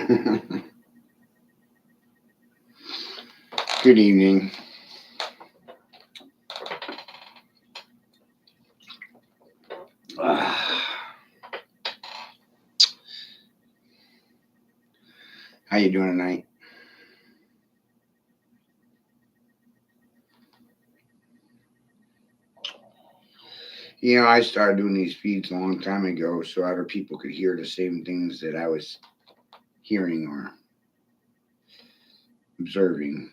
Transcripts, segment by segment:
Good evening. How you doing tonight? I started doing these feeds a long time ago so other people could hear the same things that I was hearing or observing.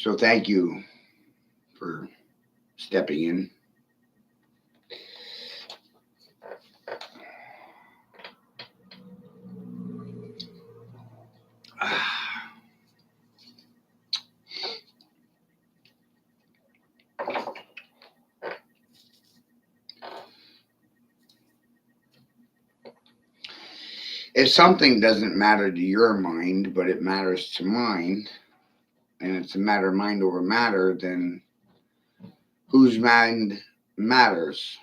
So thank you for stepping in. If something doesn't matter to your mind, but it matters to mine, and it's a matter of mind over matter, then whose mind matters?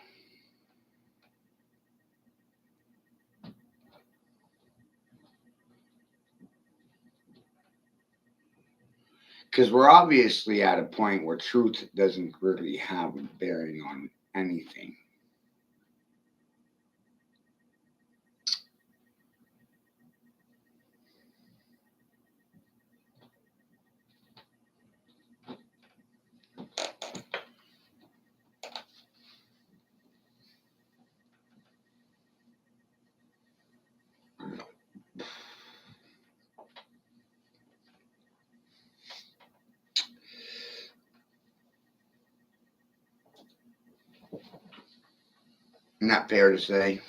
Because we're obviously at a point where truth doesn't really have a bearing on anything. Not fair to say.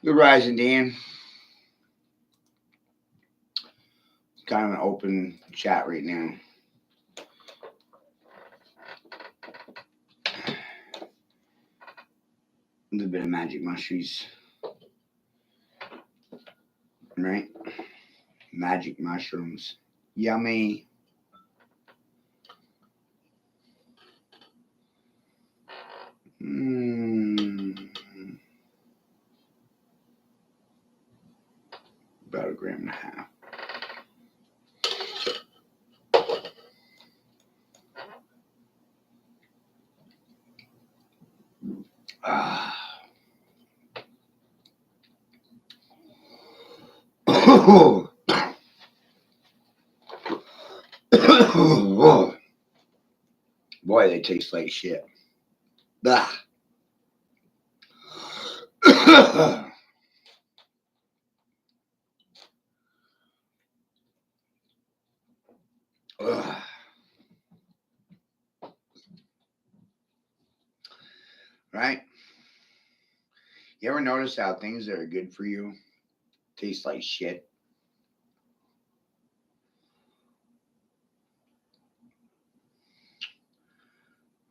Good rising, Dan. It's kind of an open chat right now. A little bit of magic mushrooms, right? Magic mushrooms. Yummy. About a gram and a half. Boy, they taste like shit. Right? You ever notice how things that are good for you taste like shit?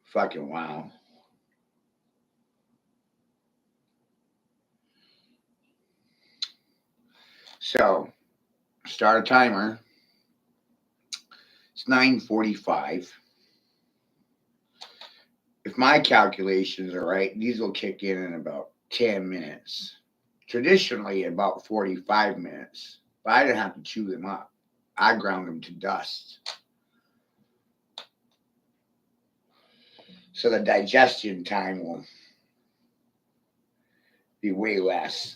Fucking wow. So, start a timer. It's 9:45. If my calculations are right, these will kick in about 10 minutes. Traditionally, about 45 minutes. But I didn't have to chew them up. I ground them to dust. So the digestion time will be way less.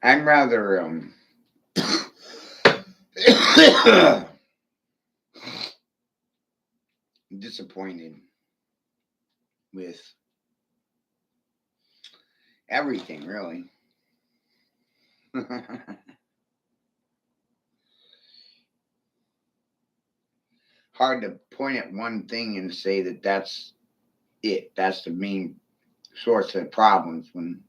I'm rather disappointed with everything, really. Hard to point at one thing and say that that's it. That's the main source of problems when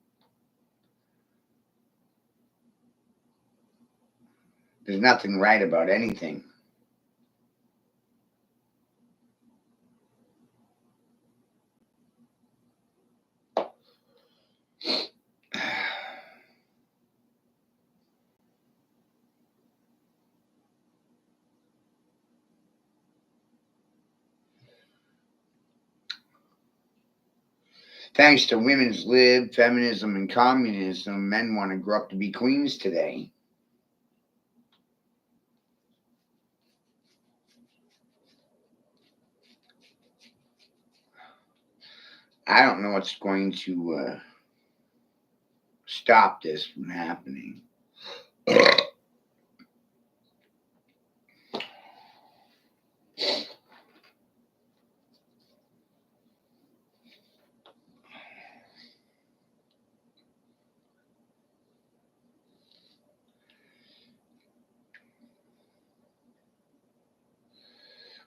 there's nothing right about anything. Thanks to women's lib, feminism, and communism, men want to grow up to be queens today. I don't know what's going to stop this from happening.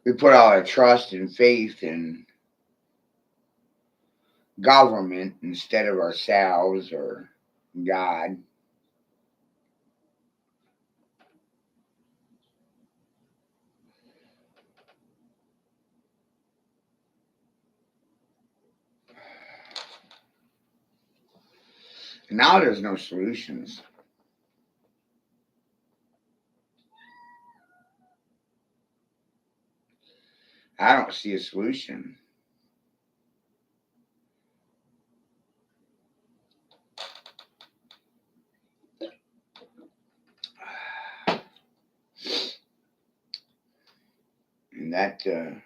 We put all our trust and faith in government instead of ourselves or God. And now there's no solutions. I don't see a solution. And that it's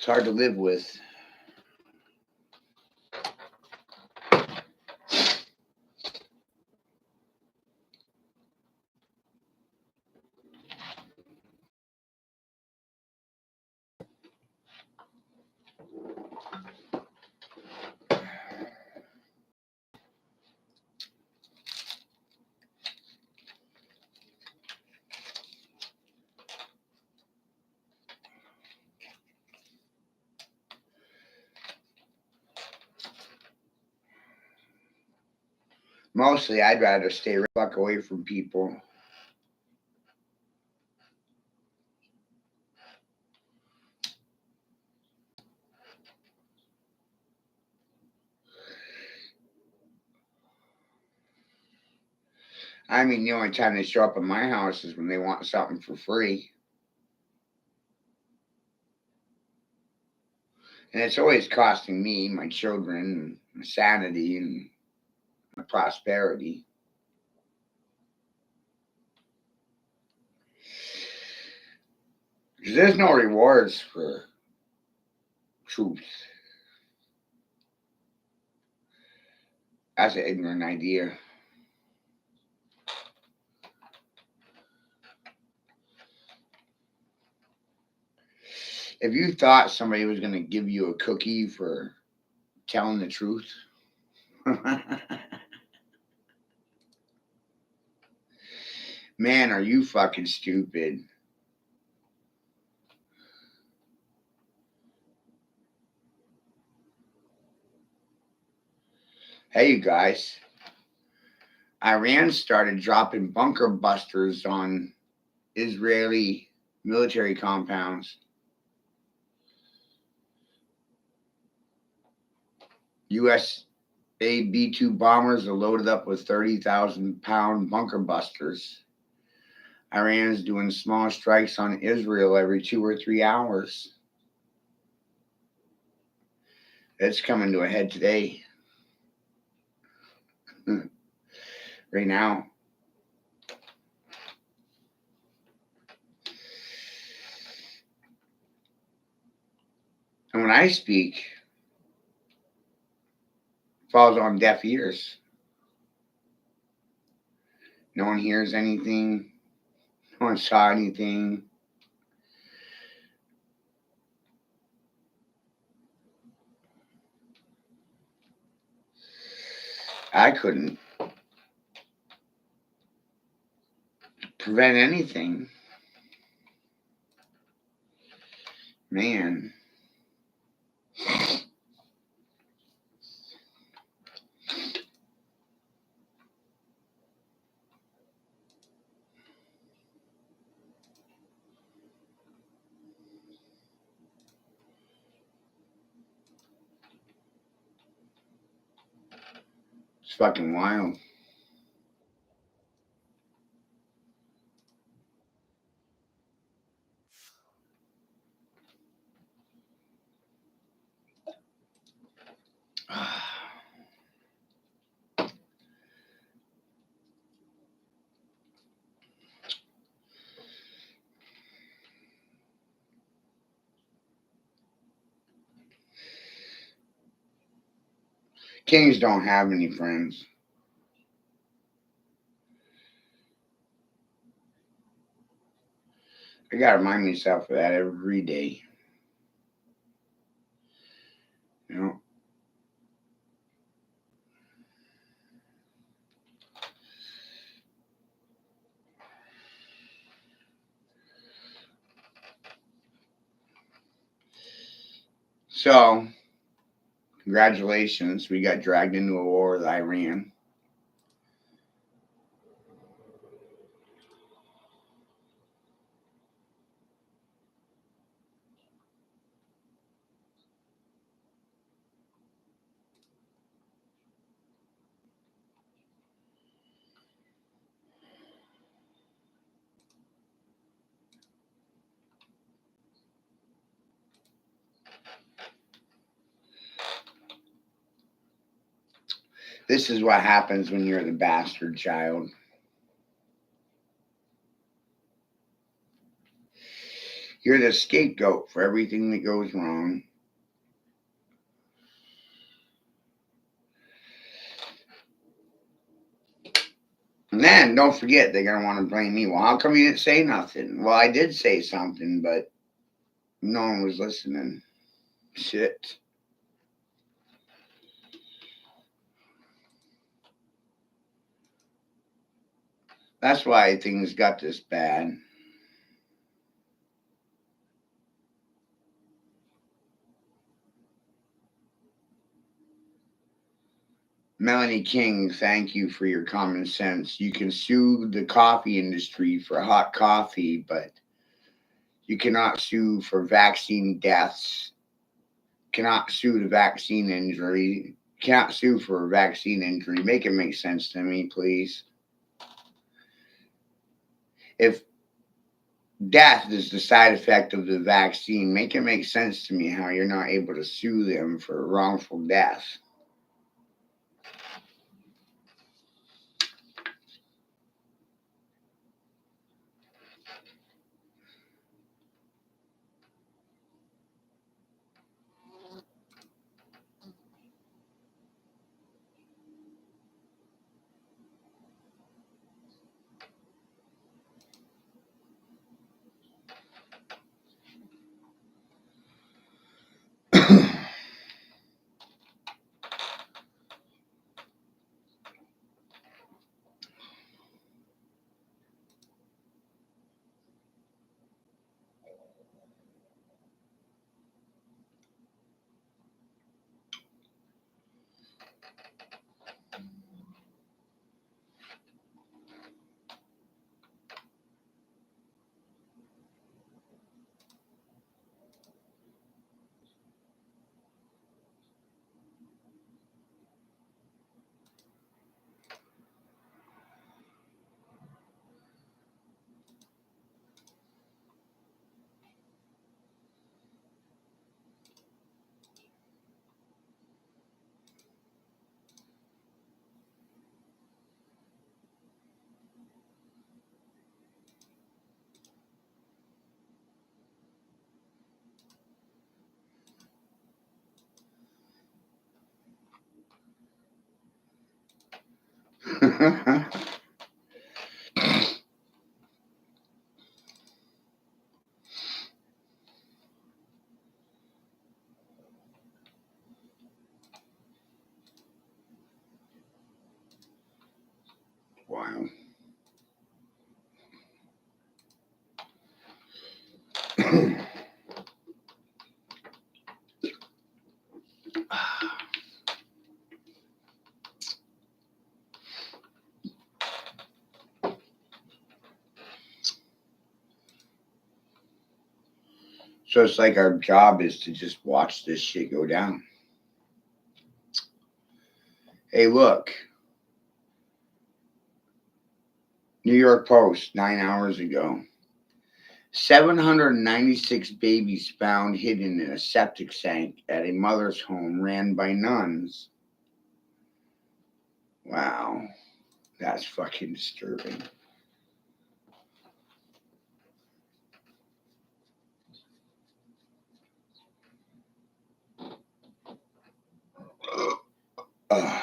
hard to live with. Mostly, I'd rather stay the fuck away from people. I mean, the only time they show up at my house is when they want something for free. And it's always costing me, my children, my sanity, and my prosperity. 'Cause there's no rewards for truth. That's an ignorant idea. If you thought somebody was going to give you a cookie for telling the truth, man, are you fucking stupid. Hey, you guys. Iran started dropping bunker busters on Israeli military compounds. U.S. B 2 bombers are loaded up with 30,000-pound bunker busters. Iran's doing small strikes on Israel every 2 or 3 hours. It's coming to a head today. Right now. And when I speak, it falls on deaf ears. No one hears anything. No one saw anything. I couldn't prevent anything. Man. It's fucking wild. Kings don't have any friends. I gotta remind myself of that every day. You know, So, congratulations. We got dragged into a war with Iran. This is what happens when you're the bastard child. You're the scapegoat for everything that goes wrong. And then don't forget they're gonna want to blame me. Well, how come you didn't say nothing? Well, I did say something, but no one was listening. Shit. That's why things got this bad. Melanie King, thank you for your common sense. You can sue the coffee industry for hot coffee, but you cannot sue for vaccine deaths. Cannot sue the vaccine injury. Cannot sue for a vaccine injury. Make it make sense to me, please. If death is the side effect of the vaccine, make it make sense to me how you're not able to sue them for wrongful death. Wow. So it's like our job is to just watch this shit go down. Hey, look. New York Post, 9 hours ago. 796 babies found hidden in a septic tank at a mother's home ran by nuns. Wow. That's fucking disturbing. Ugh.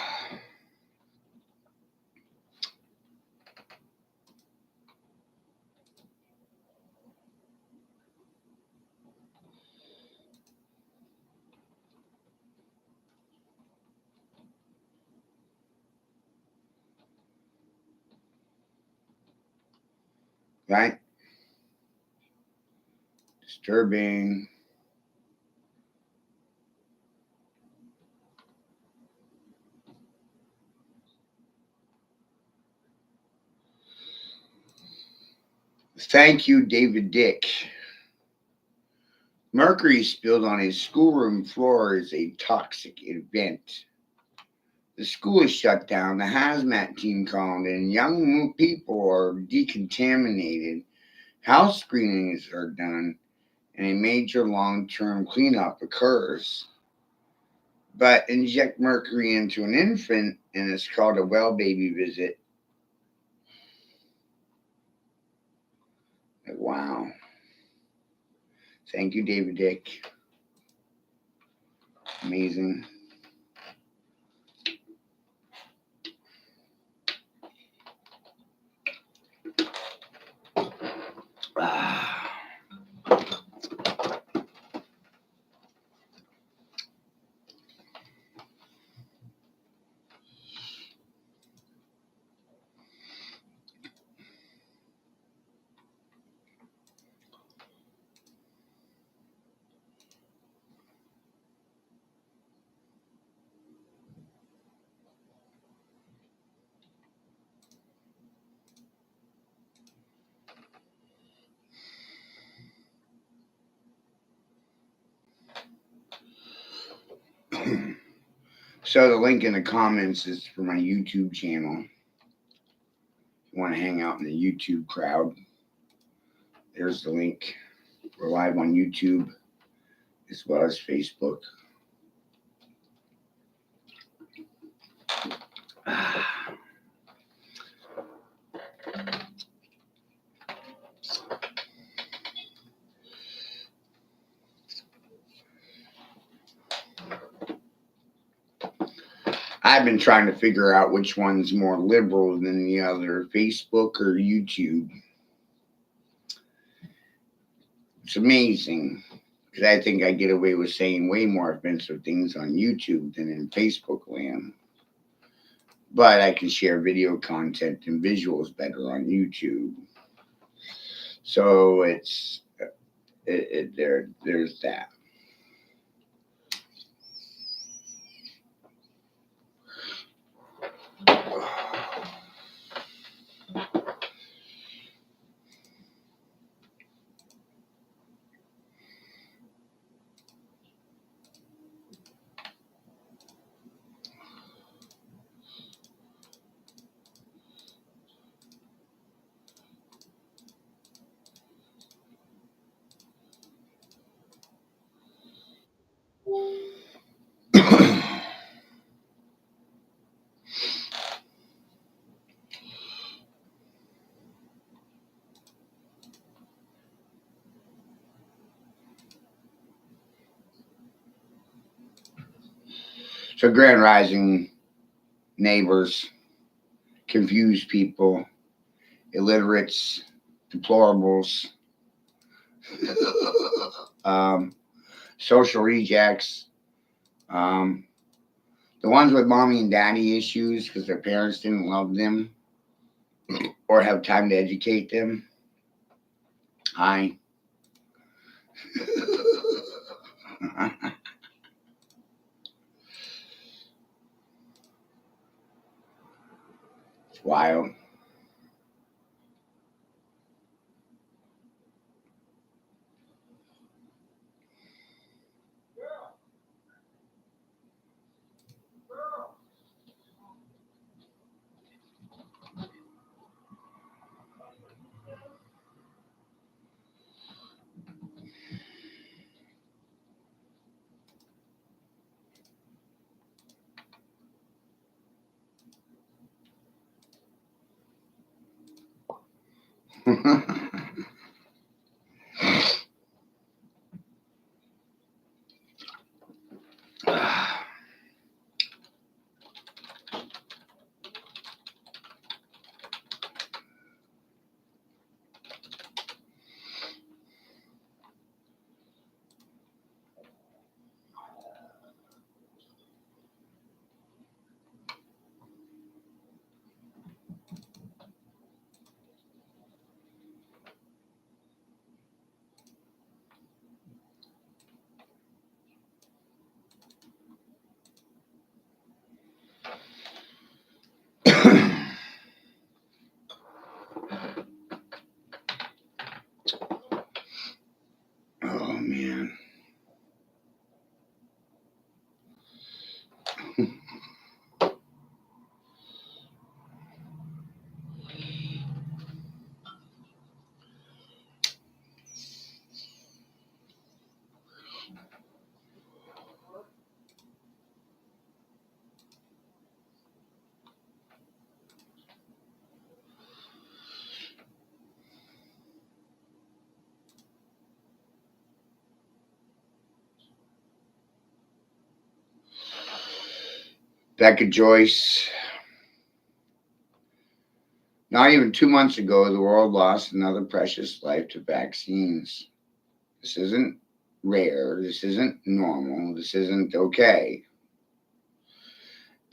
Right? Disturbing. Thank you, David Dick. Mercury spilled on his schoolroom floor is a toxic event. The school is shut down, the hazmat team called in, young people are decontaminated, house screenings are done, and a major long-term cleanup occurs. But inject mercury into an infant, and it's called a well baby visit. Like, wow. Thank you, David Dick. Amazing. So the link in the comments is for my YouTube channel. If you want to hang out in the YouTube crowd, there's the link. We're live on YouTube as well as Facebook. I've been trying to figure out which one's more liberal than the other, Facebook or YouTube. It's amazing because I think I get away with saying way more offensive things on YouTube than in Facebook land. But I can share video content and visuals better on YouTube. So there's that. So Grand Rising, neighbors, confused people, illiterates, deplorables, social rejects, the ones with mommy and daddy issues because their parents didn't love them or have time to educate them. Hi. It's wild. Becca Joyce. Not even 2 months ago, the world lost another precious life to vaccines. This isn't rare. This isn't normal. This isn't okay.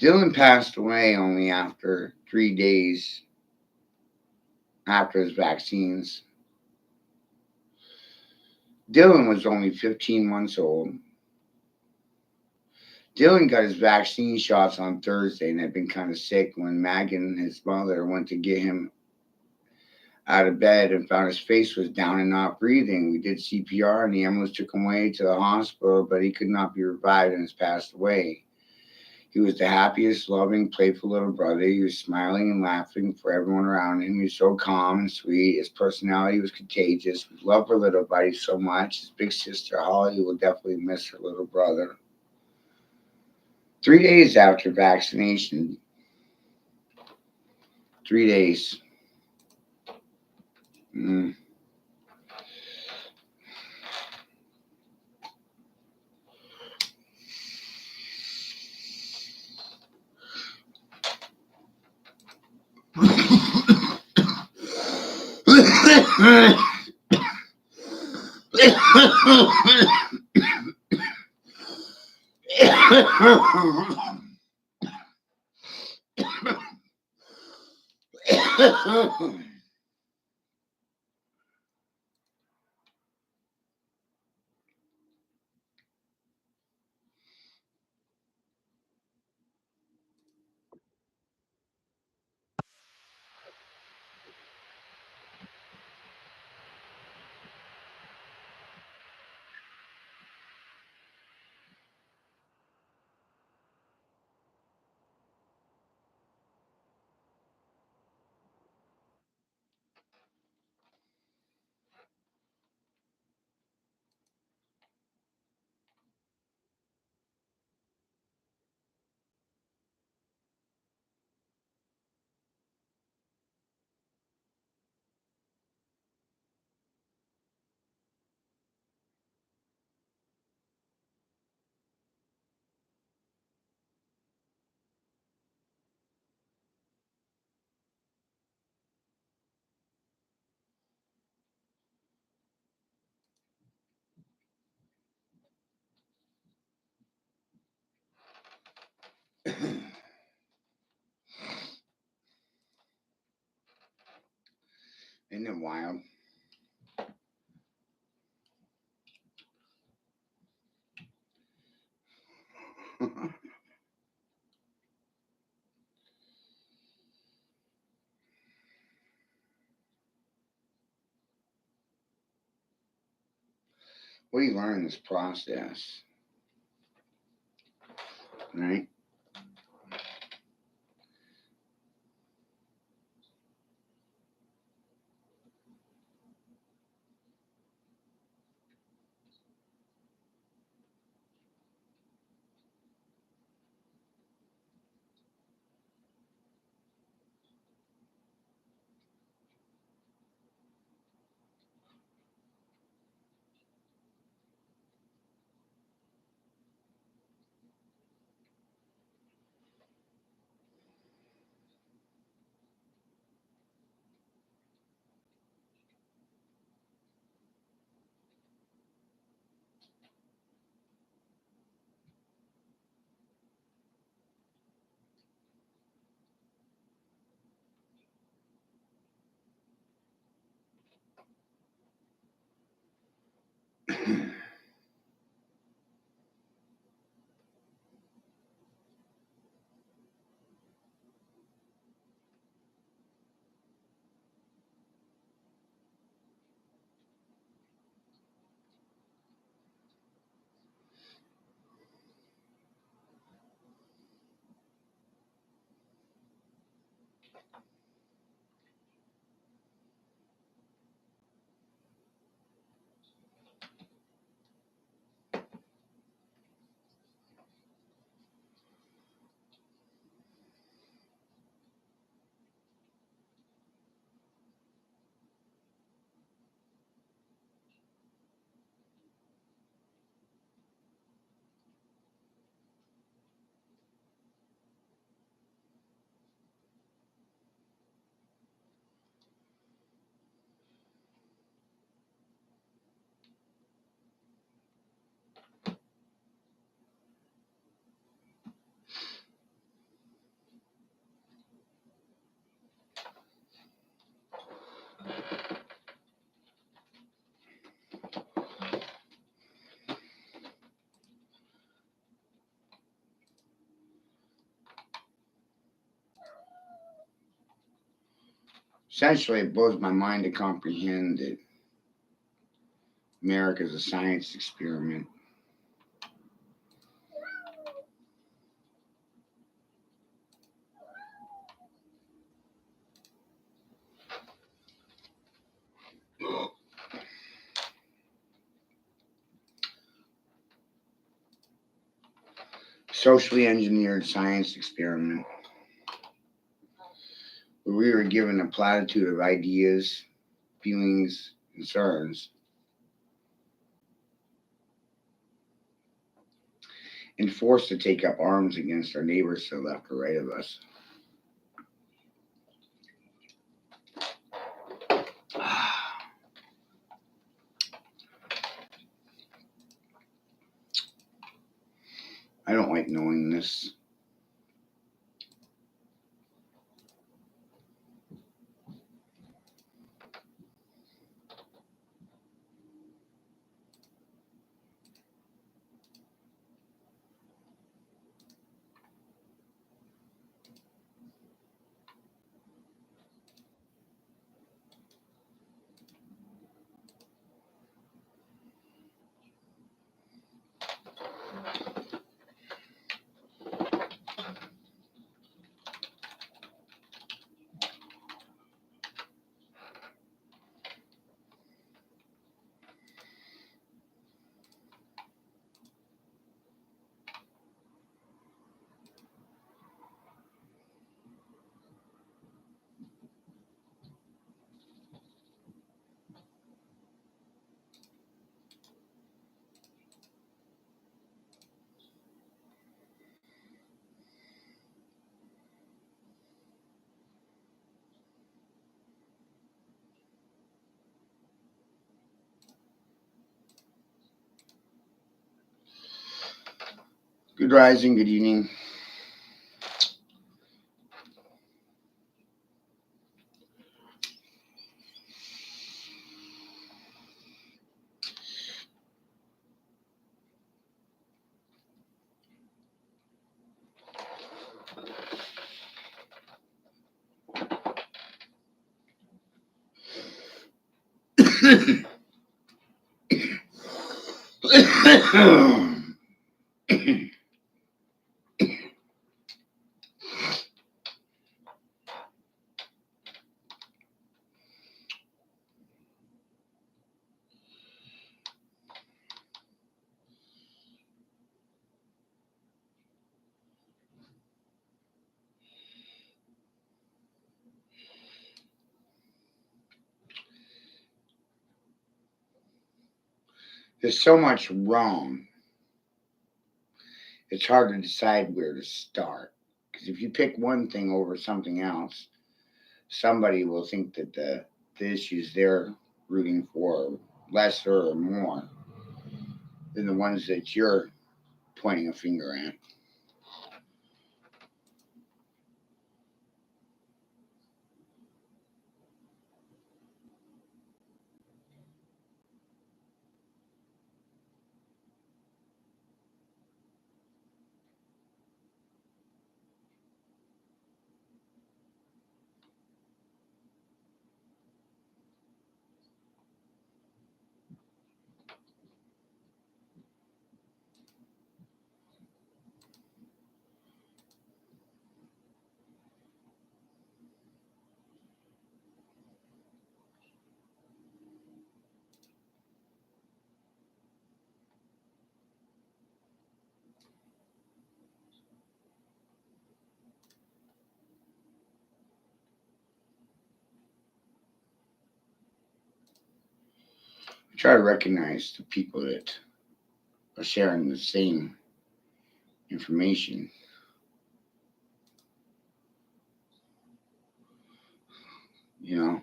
Dylan passed away only after 3 days after his vaccines. Dylan was only 15 months old. Dylan got his vaccine shots on Thursday and had been kind of sick when Megan, his mother, went to get him out of bed and found his face was down and not breathing. We did CPR and the ambulance took him away to the hospital, but he could not be revived and has passed away. He was the happiest, loving, playful little brother. He was smiling and laughing for everyone around him. He was so calm and sweet. His personality was contagious. We love our little buddy so much. His big sister, Holly, will definitely miss her little brother. 3 days after vaccination. 3 days. Mm. Isn't it wild? What do you learn in this process? Right? Essentially, it blows my mind to comprehend that America is a science experiment. Socially engineered science experiment where we were given a platitude of ideas, feelings, concerns, and forced to take up arms against our neighbors to the left or right of us. I don't like knowing this. Good rising, good evening. There's so much wrong. It's hard to decide where to start. Because if you pick one thing over something else, somebody will think that the issues they're rooting for are lesser or more than the ones that you're pointing a finger at. Try to recognize the people that are sharing the same information. You know,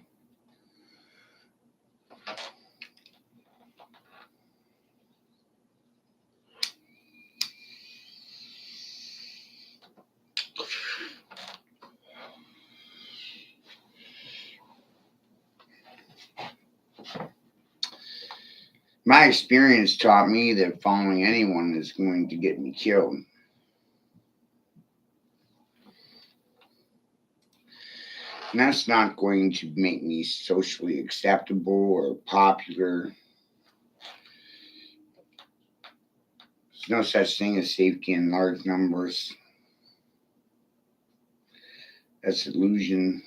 my experience taught me that following anyone is going to get me killed. And that's not going to make me socially acceptable or popular. There's no such thing as safety in large numbers. That's illusion.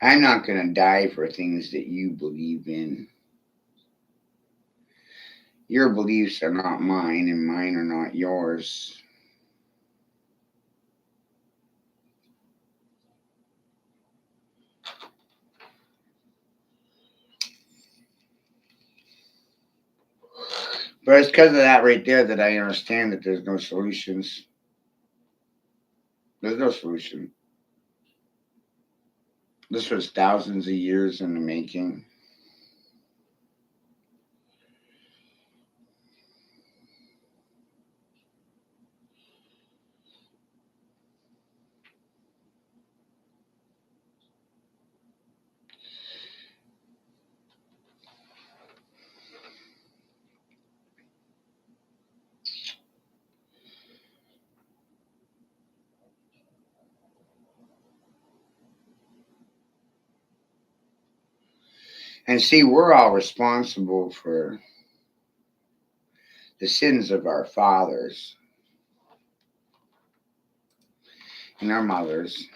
I'm not going to die for things that you believe in. Your beliefs are not mine, and mine are not yours. But it's because of that right there that I understand that there's no solutions. There's no solution. This was thousands of years in the making. And see, we're all responsible for the sins of our fathers and our mothers.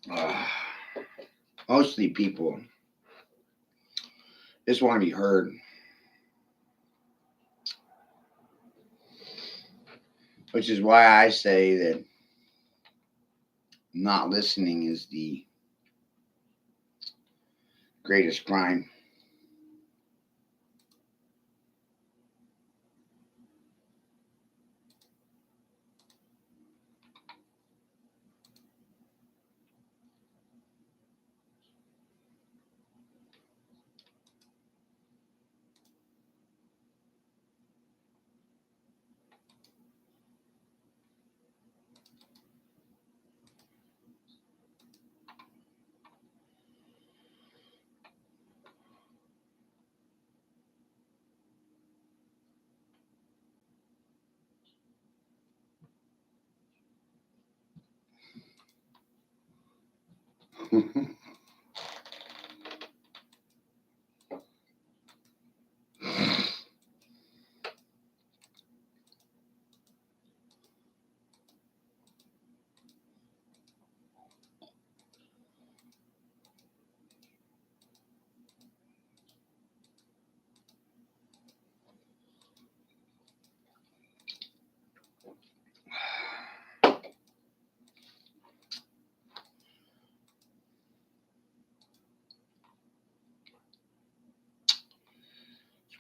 Uh, Mostly people just want to be heard, which is why I say that not listening is the greatest crime. It's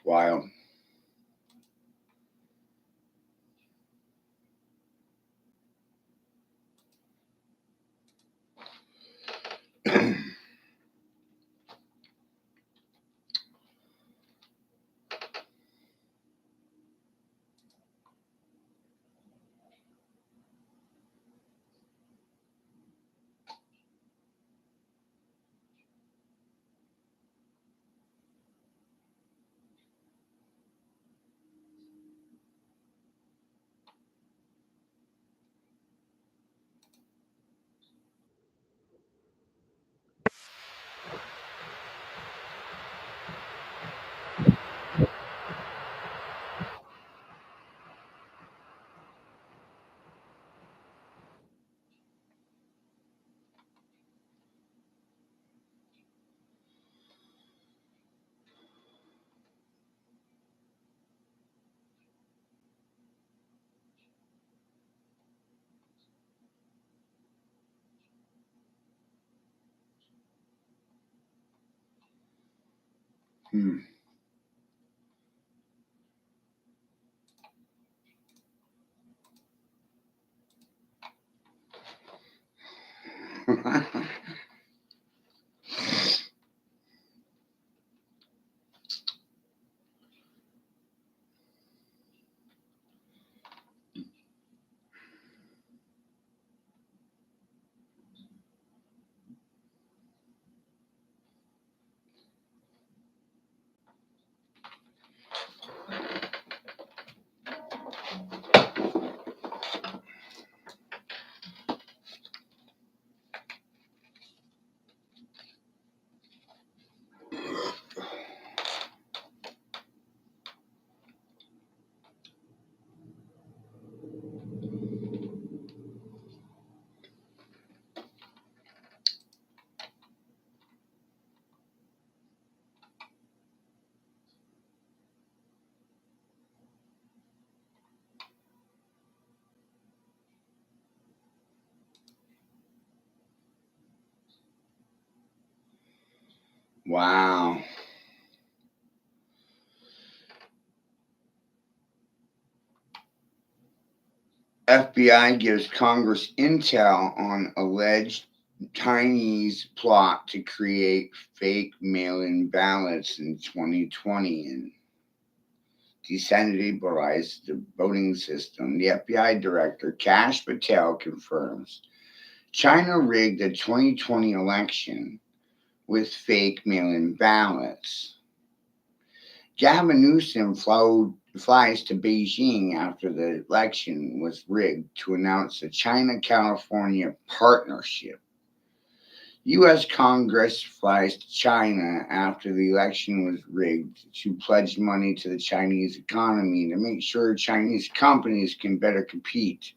wild. Hmm. Wow. FBI gives Congress intel on alleged Chinese plot to create fake mail in ballots in 2020 and destabilize the voting system. The FBI director, Kash Patel, confirms China rigged the 2020 election with fake mail in ballots. Gavin Newsom flies to Beijing after the election was rigged to announce a China California partnership. U.S. Congress flies to China after the election was rigged to pledge money to the Chinese economy to make sure Chinese companies can better compete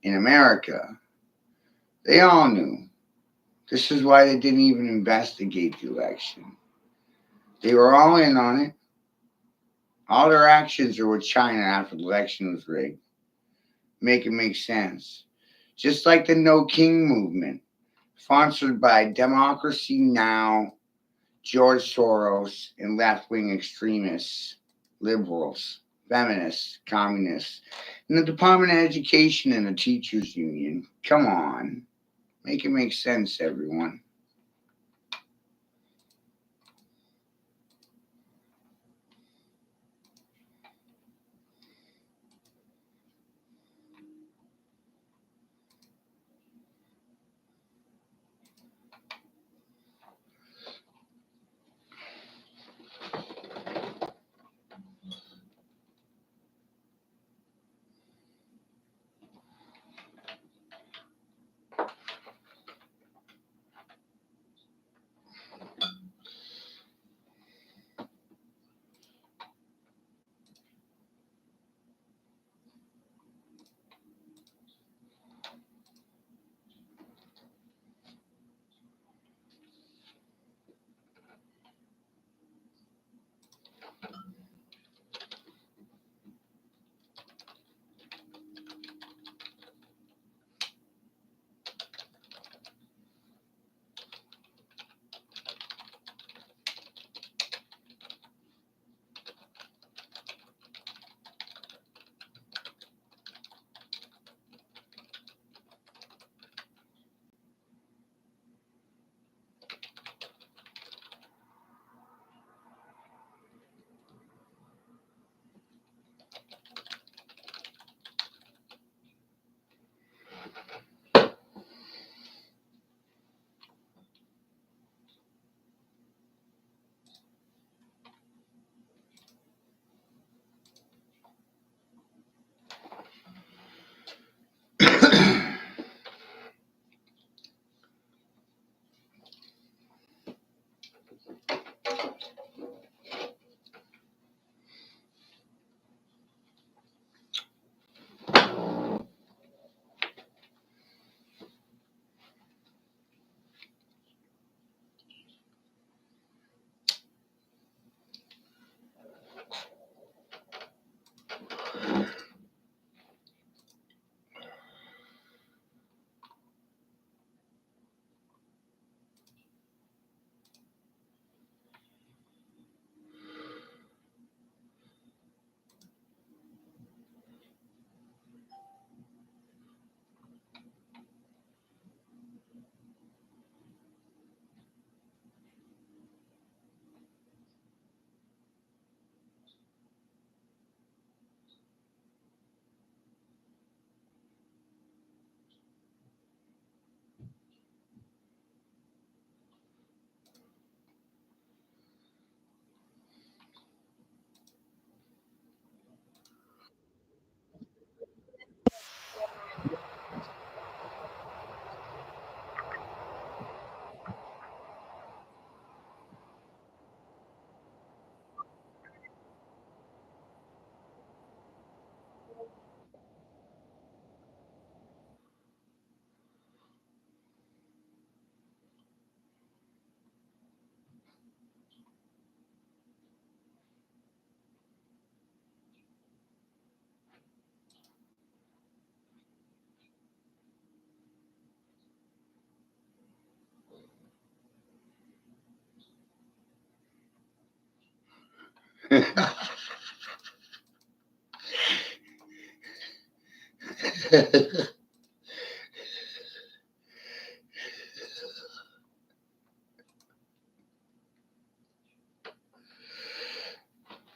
in America. They all knew. This is why they didn't even investigate the election. They were all in on it. All their actions are with China after the election was rigged. Make it make sense. Just like the No King movement, sponsored by Democracy Now!, George Soros, and left wing extremists, liberals, feminists, communists, and the Department of Education and the Teachers Union. Come on. Make it make sense, everyone.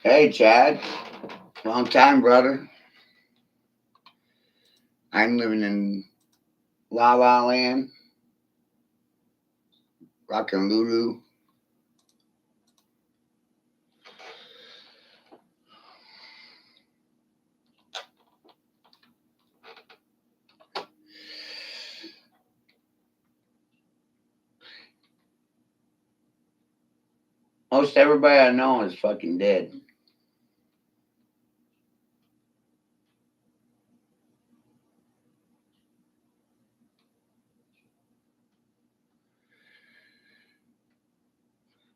Hey, Chad. Long time, brother. I'm living in La La Land, rockin' Lulu. Most everybody I know is fucking dead.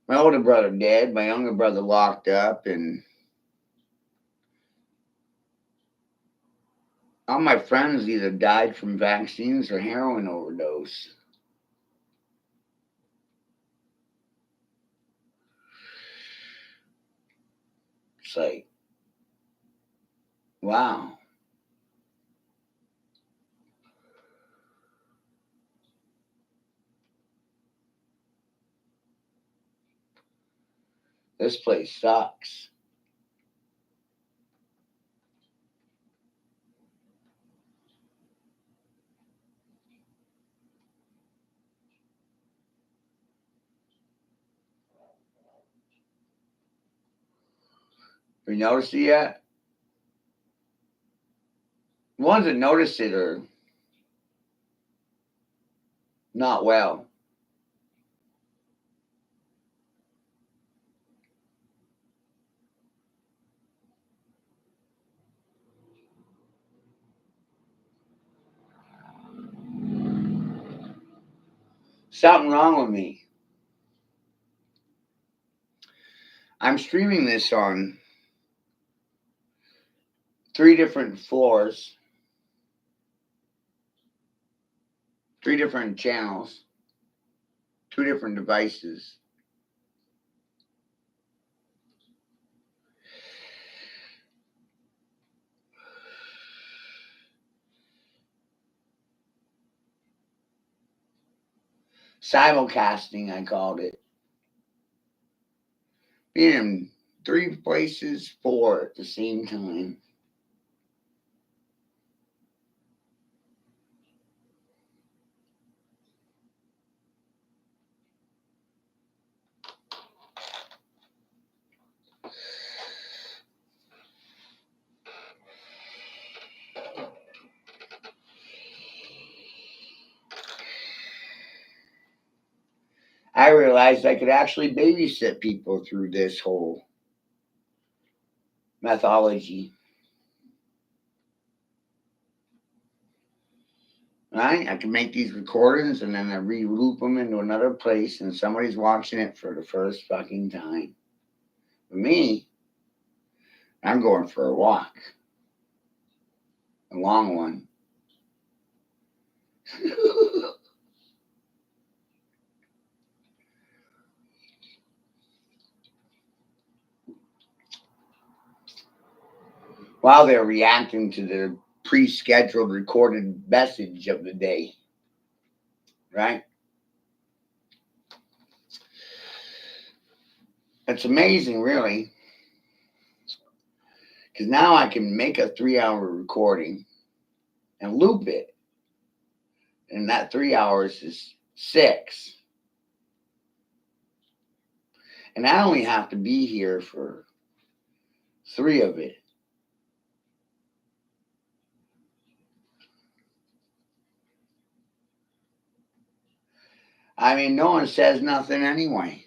My older brother dead. My younger brother locked up, and all my friends either died from vaccines or heroin overdose. It's like, wow. This place sucks. Have you noticed it yet? The ones that notice it are not well. Something wrong with me. I'm streaming this on 3 different floors, 3 different channels, 2 different devices. Simulcasting, I called it. Being in 3 places, 4 at the same time. I realized I could actually babysit people through this whole methodology. Right? I can make these recordings and then I re-loop them into another place and somebody's watching it for the first fucking time. For me, I'm going for a walk. A long one. While they're reacting to the pre-scheduled recorded message of the day. Right? It's amazing, really. Because now I can make a 3-hour recording and loop it. And that 3 hours is 6. And I only have to be here for 3 of it. I mean, no one says nothing anyway.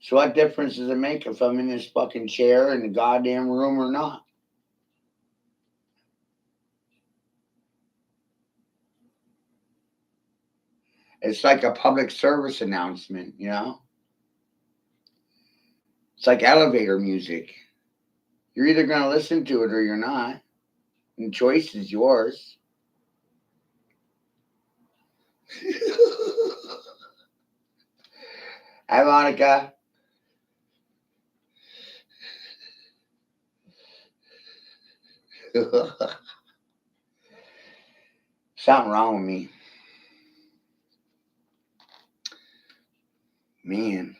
So what difference does it make if I'm in this fucking chair in the goddamn room or not? It's like a public service announcement, you know? It's like elevator music. You're either going to listen to it or you're not. And the choice is yours. Hi, Monica. Something wrong with me. Man.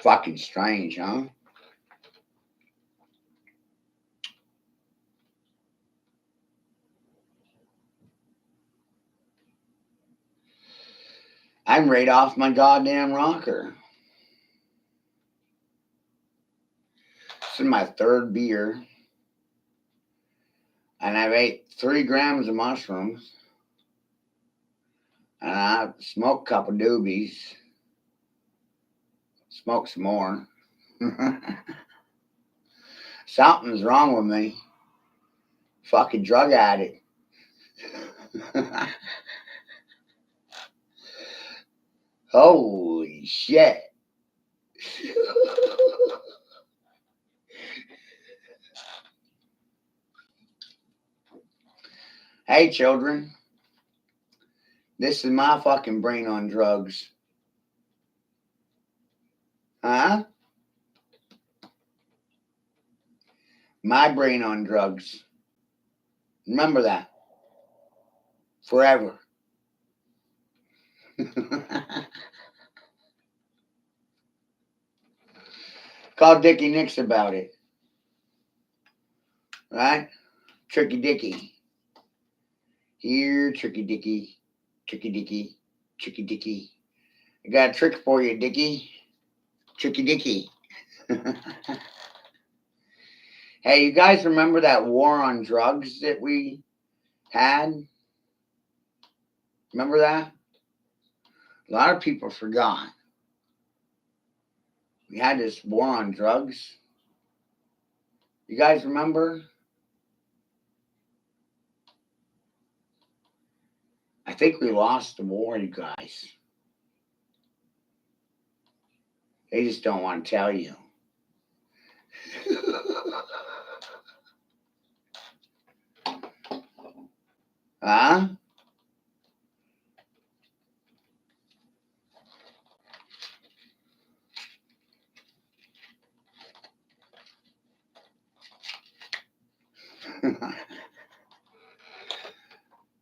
Fucking strange, huh? I'm right off my goddamn rocker. This is my third beer. And I've ate 3 grams of mushrooms. And I've smoked a couple doobies. Smoked some more. Something's wrong with me. Fucking drug addict. Holy shit. Hey, children. This is my fucking brain on drugs. Huh? My brain on drugs. Remember that. Forever. Call Dickie Nix about it. Right? Tricky Dickie. Here, Tricky Dickie. Tricky Dickie. Tricky Dickie. I got a trick for you, Dickie. Tricky Dickie. Hey, you guys remember that war on drugs that we had? Remember that? A lot of people forgot. We had this war on drugs. You guys remember? I think we lost the war, you guys. They just don't want to tell you. Huh?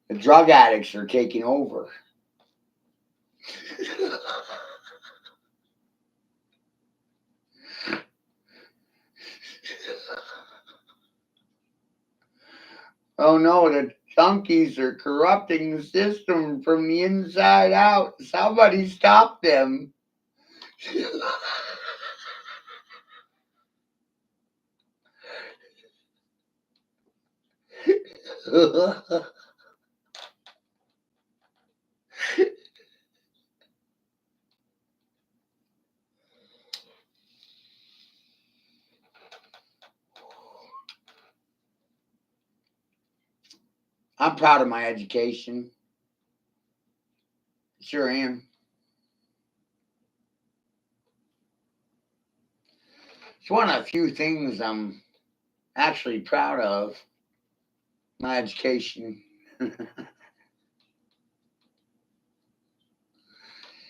The drug addicts are taking over. Oh no, the junkies are corrupting the system from the inside out. Somebody stop them. I'm proud of my education. Sure am. It's one of the few things I'm actually proud of. My education.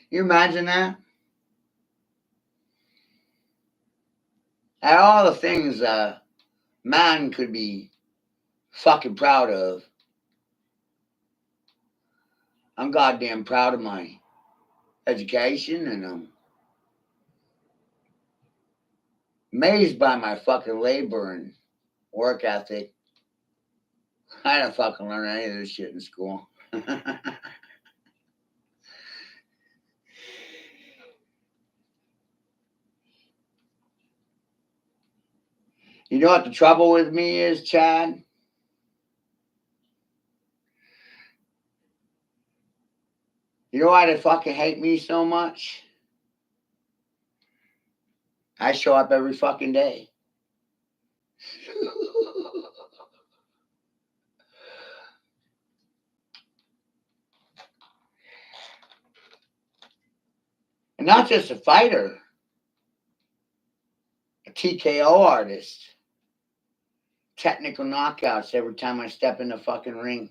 You imagine that? At all the things a man could be fucking proud of, I'm goddamn proud of my education, and I'm amazed by my fucking labor and work ethic. I didn't fucking learn any of this shit in school. You know what the trouble with me is, Chad? You know why they fucking hate me so much? I show up every fucking day. And not just a fighter, a TKO artist. Technical knockouts every time I step in the fucking ring.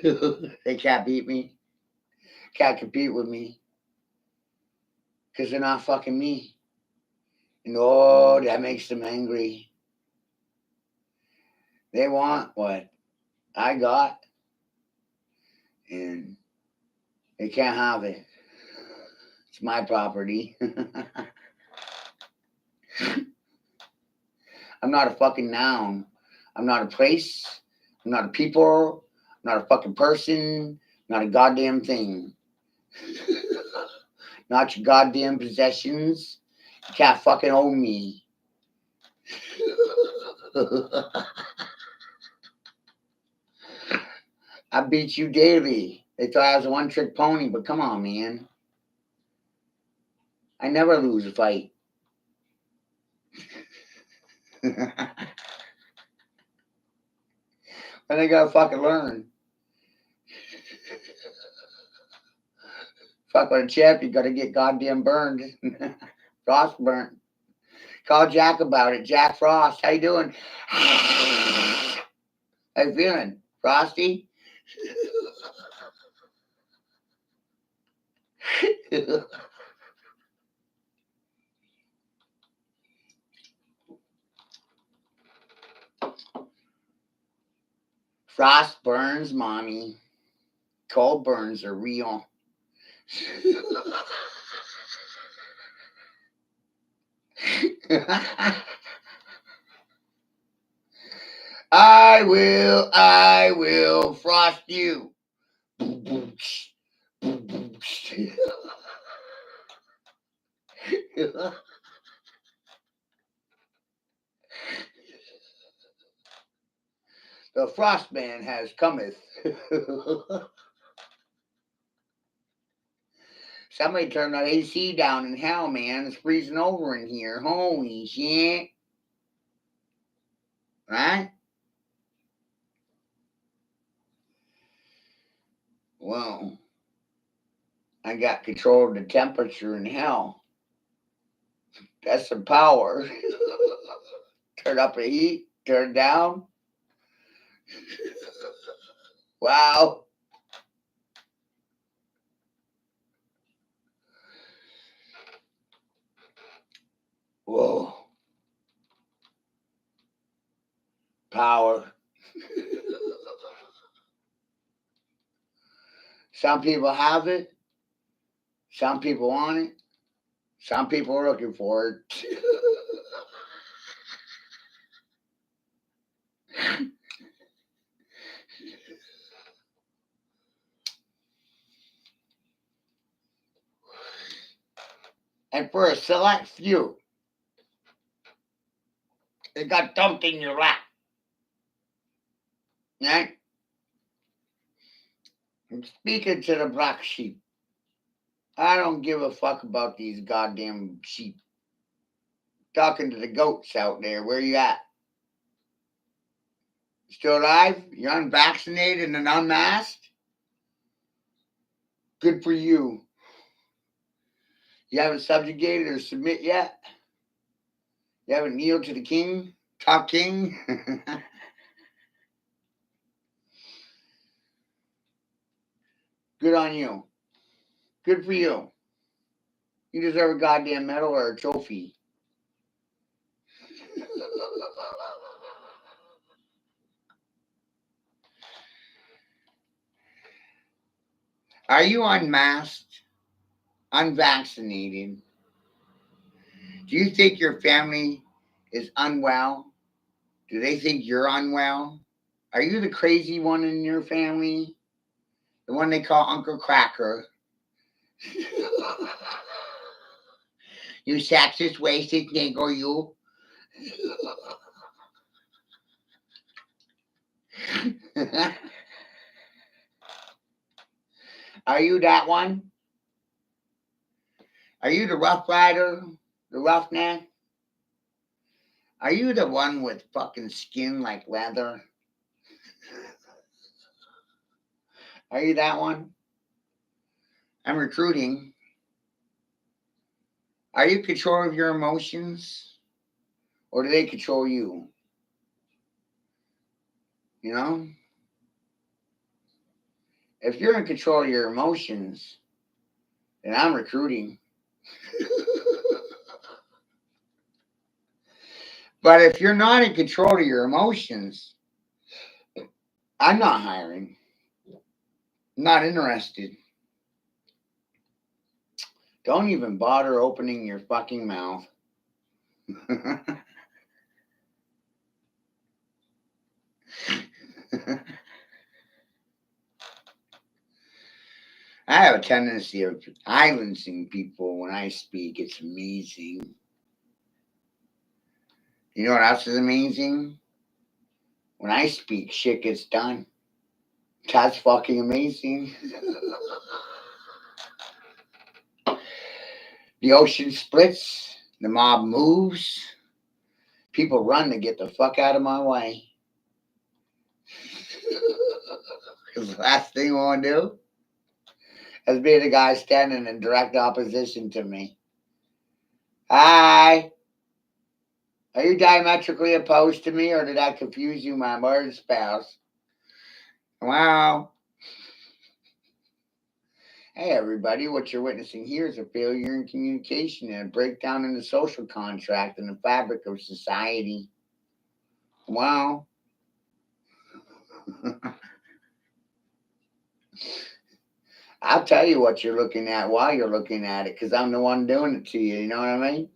They can't beat me. Can't compete with me. Because they're not fucking me. And oh, that makes them angry. They want what I got. And they can't have it. It's my property. I'm not a fucking noun. I'm not a place. I'm not a people. I'm not a fucking person. I'm not a goddamn thing. Not your goddamn possessions. You can't fucking own me. I beat you daily. They thought I was a one-trick pony, but come on, man. I never lose a fight. And I gotta fucking learn. Fuck with a champ, you gotta get goddamn burned. Frost burnt. Call Jack about it. Jack Frost, how you doing? How you feeling? Frosty? Frost burns, mommy. Cold burns are real. I will frost you. The frost man has cometh. Somebody turned that AC down in hell, man. It's freezing over in here. Holy shit. Right? Well, I got control of the temperature in hell. That's some power. Turn up the heat, turn down. Wow. Whoa. Power. Some people have it. Some people want it. Some people are looking for it. And for a select few, it got dumped in your lap. Right? I'm speaking to the black sheep. I don't give a fuck about these goddamn sheep. Talking to the goats out there. Where you at? Still alive? You're unvaccinated and unmasked? Good for you. You haven't subjugated or submit yet? You haven't kneeled to the king? Top king? Good on you. Good for you. You deserve a goddamn medal or a trophy. Are you unmasked? Unvaccinated? Do you think your family is unwell? Do they think you're unwell? Are you the crazy one in your family? The one they call Uncle Cracker? You sexist, racist, nigger, you. Are you that one? Are you the rough rider? The roughneck? Are you the one with fucking skin like leather? Are you that one? I'm recruiting. Are you in control of your emotions? Or do they control you? You know? If you're in control of your emotions, then I'm recruiting. But if you're not in control of your emotions, I'm not hiring. Not interested. Don't even bother opening your fucking mouth. I have a tendency of silencing people when I speak. It's amazing. You know what else is amazing? When I speak, shit gets done. That's fucking amazing. The ocean splits, the mob moves, people run to get the fuck out of my way. Because the last thing I want to do is be the guy standing in direct opposition to me. Hi. Are you diametrically opposed to me, or did I confuse you, my word spouse? Wow. Hey, everybody, what you're witnessing here is a failure in communication and a breakdown in the social contract and the fabric of society. Wow. I'll tell you what you're looking at while you're looking at it, because I'm the one doing it to you. You know what I mean?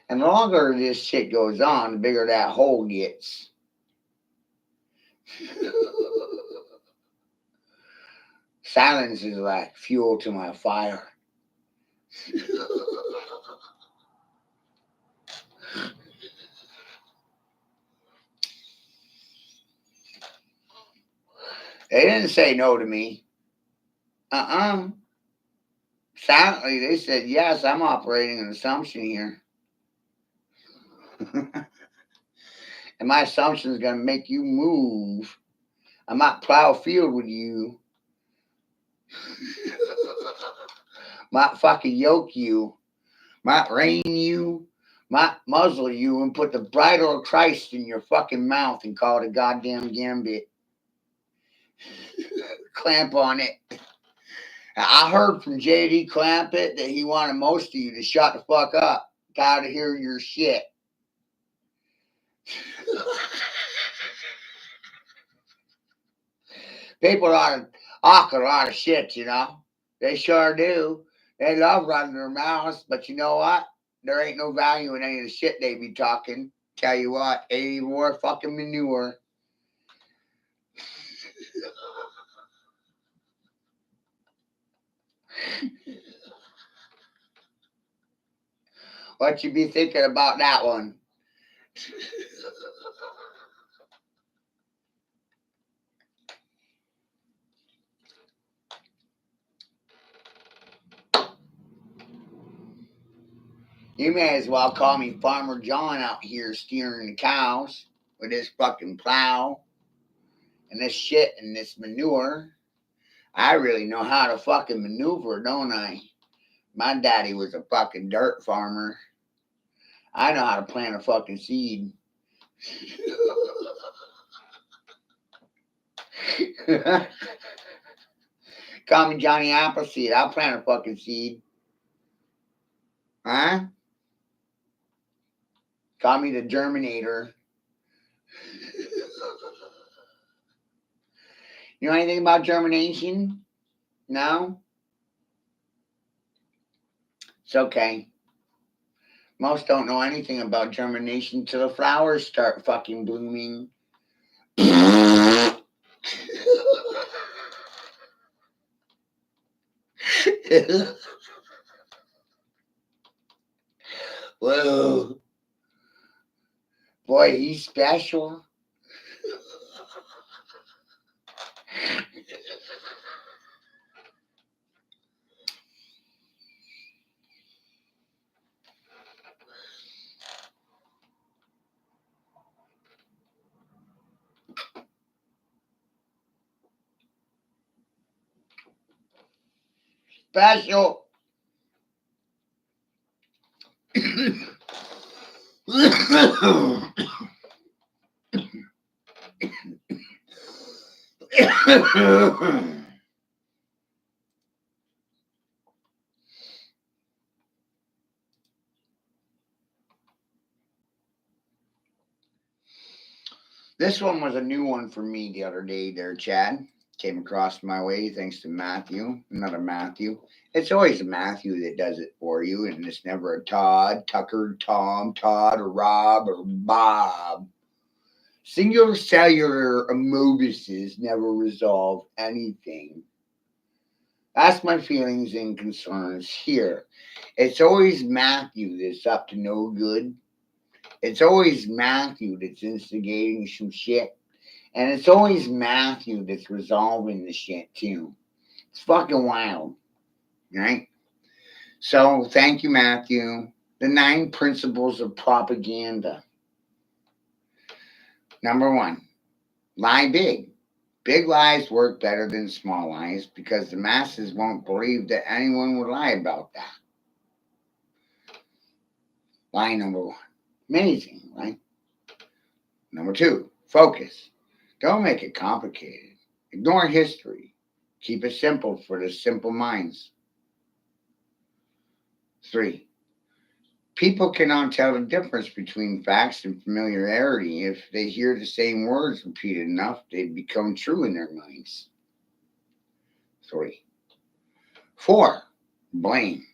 And the longer this shit goes on, the bigger that hole gets. Silence is like fuel to my fire. They didn't say no to me. Silently, they said, yes, I'm operating an assumption here. And my assumption is going to make you move. I might plow a field with you. Might fucking yoke you. Might rein you. Might muzzle you and put the bridle of Christ in your fucking mouth and call it a goddamn gambit. Clamp on it. I heard from JD Clampett that he wanted most of you to shut the fuck up. Tired of hearing your shit. People are talk a lot of shit, you know. They sure do. They love running their mouths, but you know what? There ain't no value in any of the shit they be talking. Tell you what, ain't even more fucking manure. What you be thinking about that one? You may as well call me Farmer John out here steering the cows with this fucking plow and this shit and this manure. I really know how to fucking maneuver, don't I? My daddy was a fucking dirt farmer. I know how to plant a fucking seed. Call me Johnny Appleseed. I'll plant a fucking seed. Huh? Call me the Germinator. You know anything about germination? No? It's okay. Most don't know anything about germination till the flowers start fucking blooming. Whoa. Boy, he's special. special. This one was a new one for me the other day there, Chad. Came across my way thanks to Matthew, another Matthew. It's always a Matthew that does it for you, and it's never a Todd, Tucker, Tom, Todd, or Rob, or Bob. Singular cellular amoebises never resolve anything. That's my feelings and concerns here. It's always Matthew that's up to no good. It's always Matthew that's instigating some shit. And it's always Matthew that's resolving the shit too. It's fucking wild, right? So thank you, Matthew. The 9 principles of propaganda. Number 1, lie big. Big lies work better than small lies because the masses won't believe that anyone would lie about that. Lie number 1. Amazing, right? Number 2, focus. Don't make it complicated. Ignore history. Keep it simple for the simple minds. 3, people cannot tell the difference between facts and familiarity. If they hear the same words repeated enough, they become true in their minds. 3. 4, blame.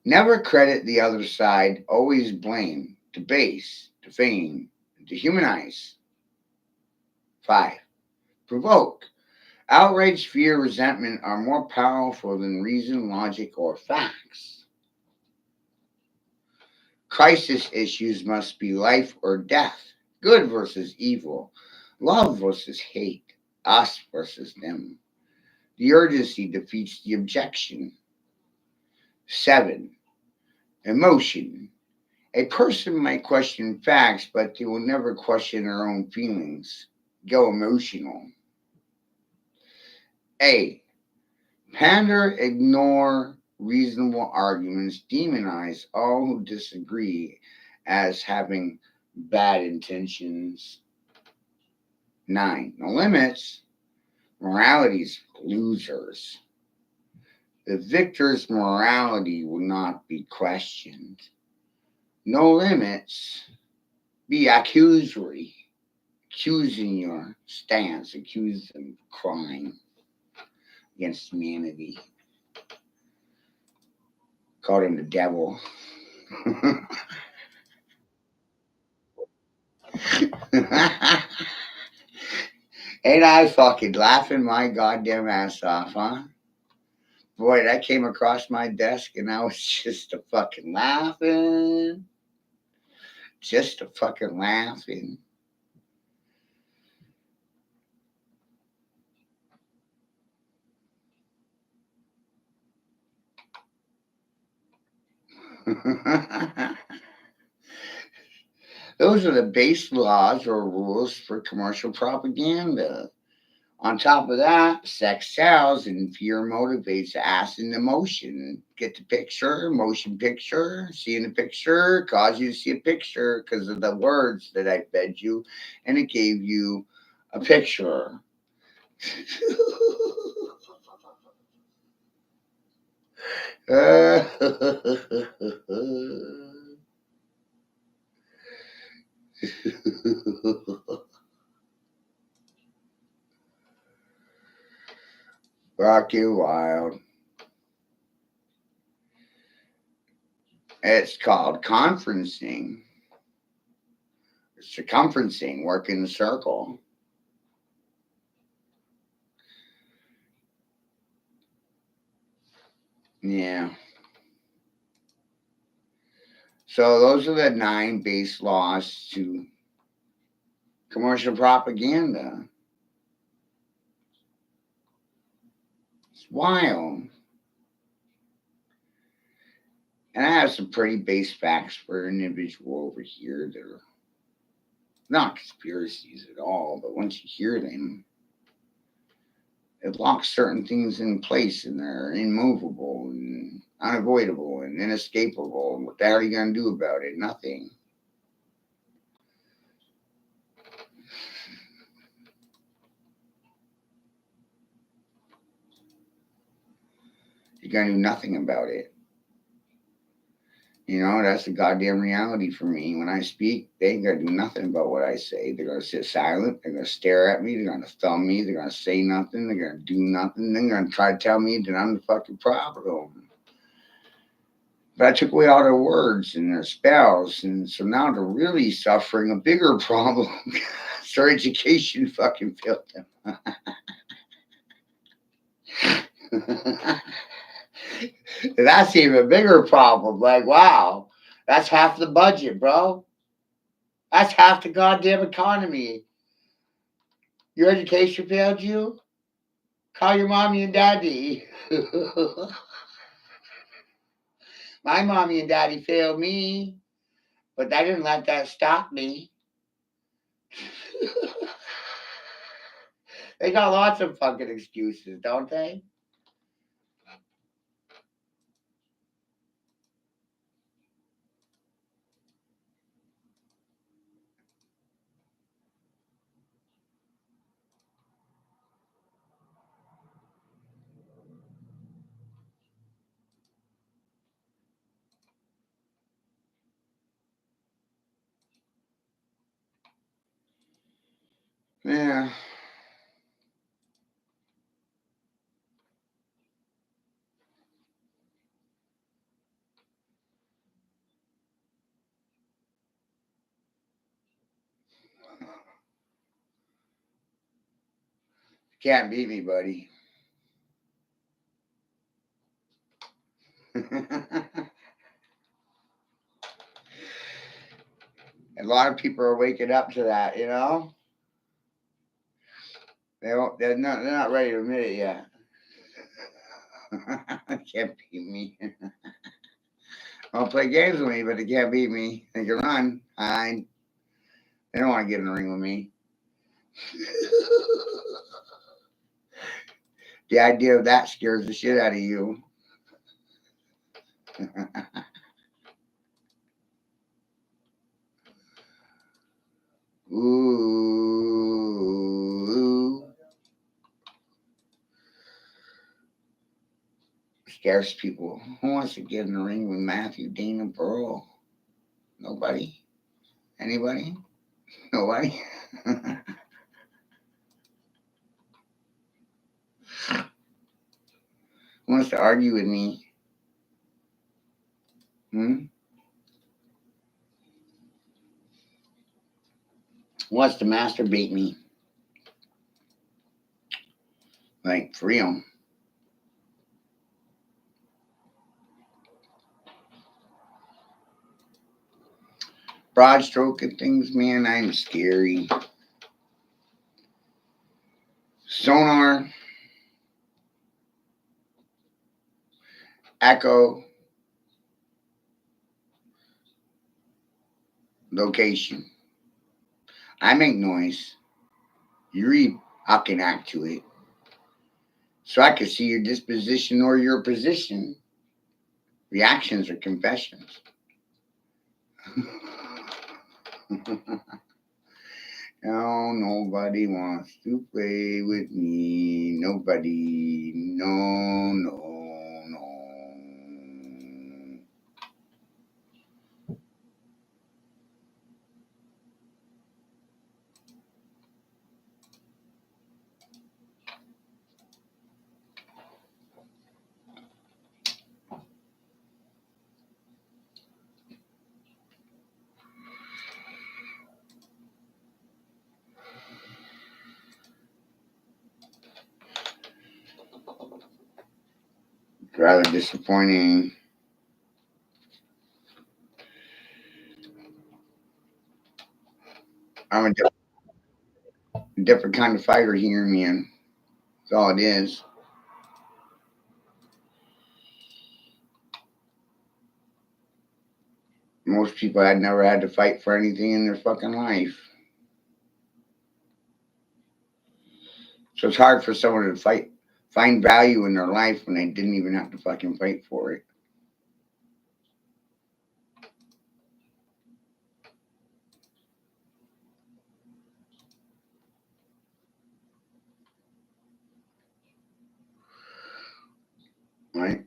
Never credit the other side. Always blame, debase, defame, dehumanize. 5, provoke. Outrage, fear, resentment are more powerful than reason, logic, or facts. Crisis issues must be life or death, good versus evil, love versus hate, us versus them. The urgency defeats the objection. 7, emotion. A person might question facts, but they will never question their own feelings. Go emotional. A, pander, ignore reasonable arguments, demonize all who disagree as having bad intentions. 9, no limits. Morality's losers. The victor's morality will not be questioned. No limits. Be accusory. Accusing your stance, accuse them of crime against humanity. Called him the devil. Ain't I fucking laughing my goddamn ass off, huh? Boy, that came across my desk and I was just a fucking laughing. Just a fucking laughing. Those are the base laws or rules for commercial propaganda. On top of that, sex sells and fear motivates ass into motion. Get the picture, motion picture, seeing the picture, cause you to see a picture because of the words that I fed you, and it gave you a picture. Rock you wild. It's called conferencing. Circumferencing, work in the circle. Yeah. So those are the 9 base laws to commercial propaganda. It's wild. And I have some pretty base facts for an individual over here that are not conspiracies at all, but once you hear them, it locks certain things in place and they're immovable and unavoidable and inescapable. What the hell are you going to do about it? Nothing. You're going to do nothing about it. You know, that's the goddamn reality for me. When I speak, they ain't going to do nothing about what I say. They're going to sit silent. They're going to stare at me. They're going to thumb me. They're going to say nothing. They're going to do nothing. They're going to try to tell me that I'm the fucking problem. But I took away all their words and their spells. And so now they're really suffering a bigger problem. Their education fucking failed them. That's even a bigger problem. Like, wow, that's half the budget, bro. That's half the goddamn economy. Your education failed you? Call your mommy and daddy. My mommy and daddy failed me, but they didn't let that stop me. They got lots of fucking excuses, don't they? Yeah. Can't beat me, buddy. A lot of people are waking up to that, you know? They're not ready to admit it yet. Can't beat me. I'll play games with me, but they can't beat me. They can run, hide. They don't want to get in the ring with me. The idea of that scares the shit out of you. Ooh. Scares people. Who wants to get in the ring with Matthew, Dean, and Pearl? Nobody? Anybody? Nobody? Who wants to argue with me? Hmm? Who wants to masturbate me? Like, for real. Broad stroking things, man, I'm scary. Sonar, echo, location. I make noise. You I can act to it. So I can see your disposition or your position. Reactions or confessions. No, nobody wants to play with me. Nobody. No, no, no. Rather disappointing. I'm a different kind of fighter here, man. That's all it is. Most people had never had to fight for anything in their fucking life. So it's hard for someone to find value in their life when they didn't even have to fucking fight for it. Right?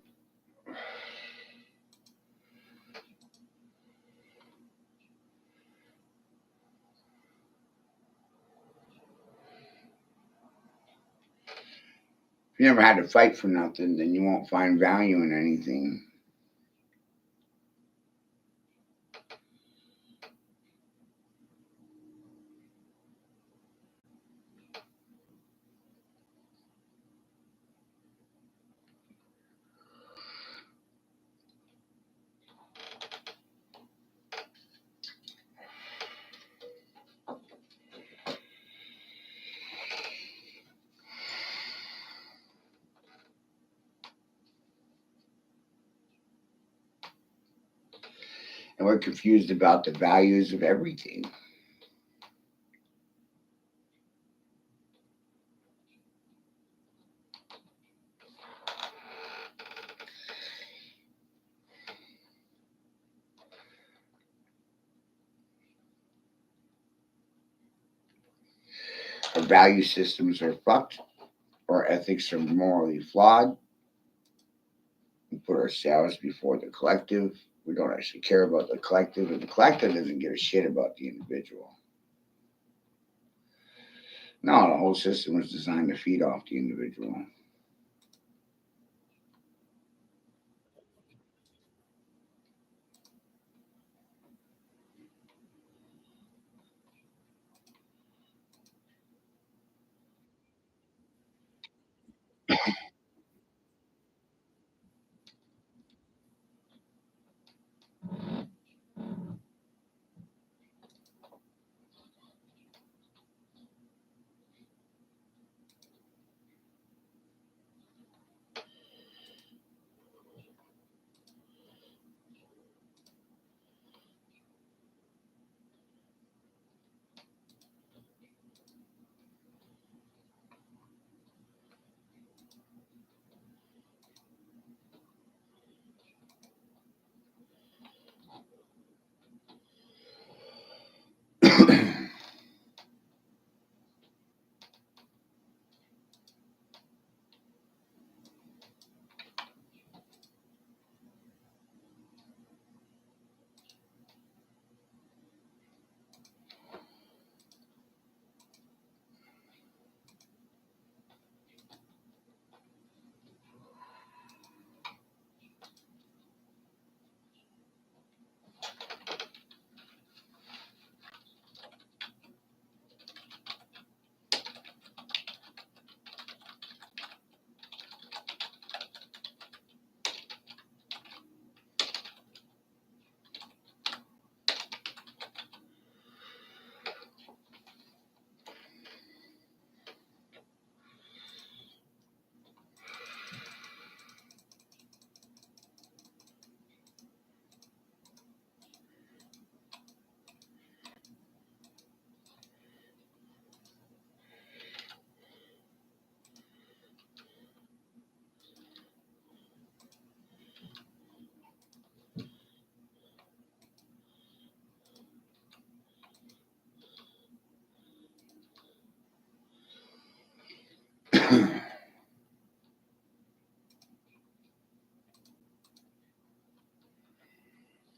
If you never had to fight for nothing, then you won't find value in anything. And we're confused about the values of everything. Our value systems are fucked. Our ethics are morally flawed. We put ourselves before the collective. We don't actually care about the collective, and the collective doesn't give a shit about the individual. No, the whole system was designed to feed off the individual.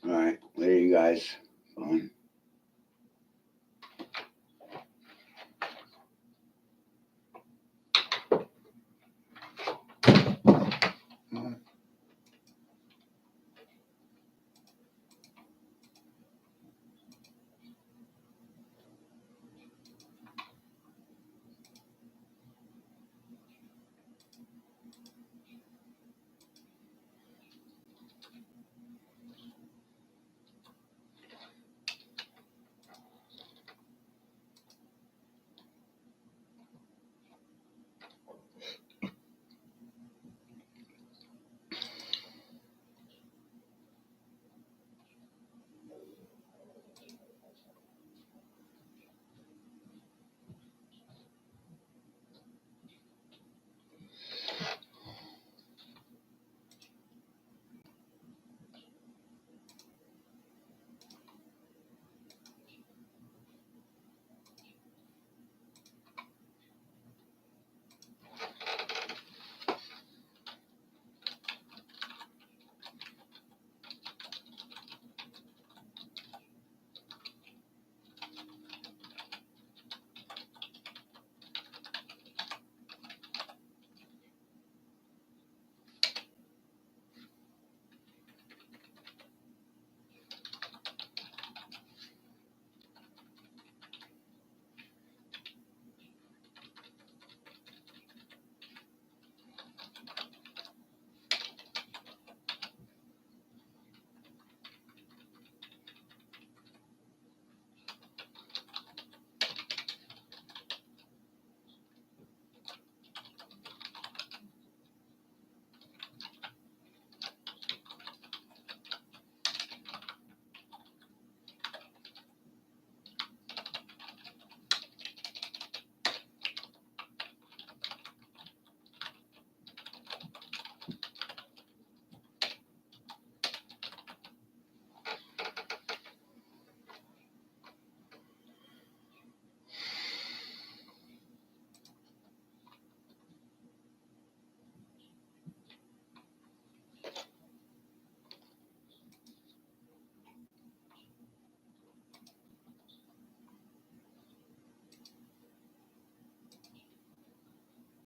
All right, later, you guys. Fine.